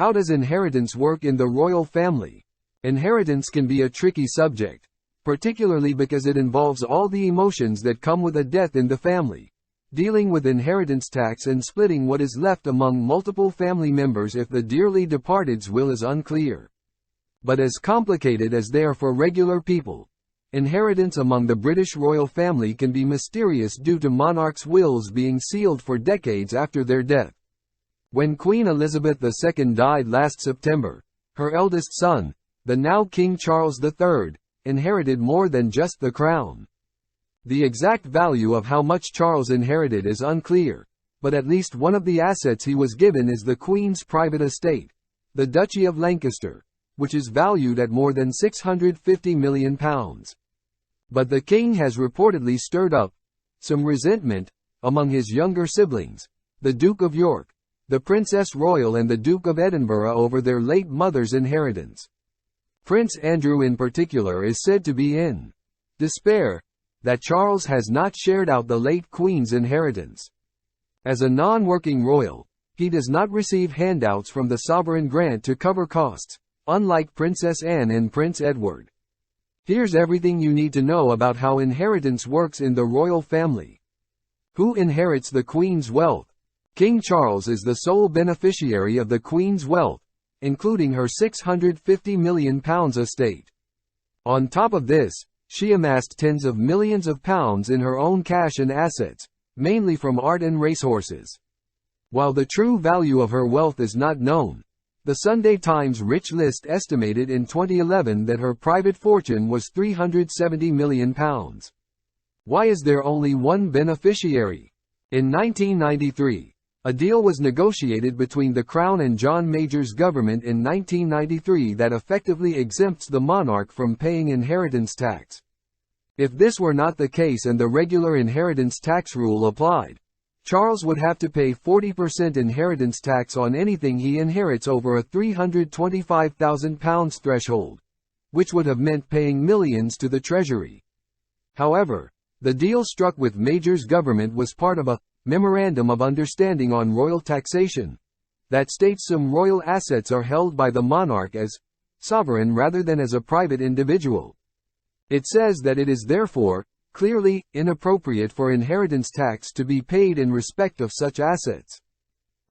How does inheritance work in the royal family? Inheritance can be a tricky subject, particularly because it involves all the emotions that come with a death in the family. Dealing with inheritance tax and splitting what is left among multiple family members if the dearly departed's will is unclear. But as complicated as they are for regular people, inheritance among the British royal family can be mysterious due to monarchs' wills being sealed for decades after their death. When Queen Elizabeth II died last September, her eldest son, the now King Charles III, inherited more than just the crown. The exact value of how much Charles inherited is unclear, but at least one of the assets he was given is the Queen's private estate, the Duchy of Lancaster, which is valued at more than £650 million. But the King has reportedly stirred up some resentment among his younger siblings, the Duke of York, the Princess Royal and the Duke of Edinburgh over their late mother's inheritance. Prince Andrew in particular is said to be in despair that Charles has not shared out the late Queen's inheritance. As a non-working royal, he does not receive handouts from the sovereign grant to cover costs, unlike Princess Anne and Prince Edward. Here's everything you need to know about how inheritance works in the royal family. Who inherits the Queen's wealth? King Charles is the sole beneficiary of the Queen's wealth, including her £650 million estate. On top of this, she amassed tens of millions of pounds in her own cash and assets, mainly from art and racehorses. While the true value of her wealth is not known, the Sunday Times Rich List estimated in 2011 that her private fortune was £370 million. Why is there only one beneficiary? In 1993, a deal was negotiated between the Crown and John Major's government in 1993 that effectively exempts the monarch from paying inheritance tax. If this were not the case and the regular inheritance tax rule applied, Charles would have to pay 40% inheritance tax on anything he inherits over a £325,000 threshold, which would have meant paying millions to the Treasury. However, the deal struck with Major's government was part of a Memorandum of Understanding on Royal Taxation that states some royal assets are held by the monarch as sovereign rather than as a private individual. It says that it is therefore clearly inappropriate for inheritance tax to be paid in respect of such assets.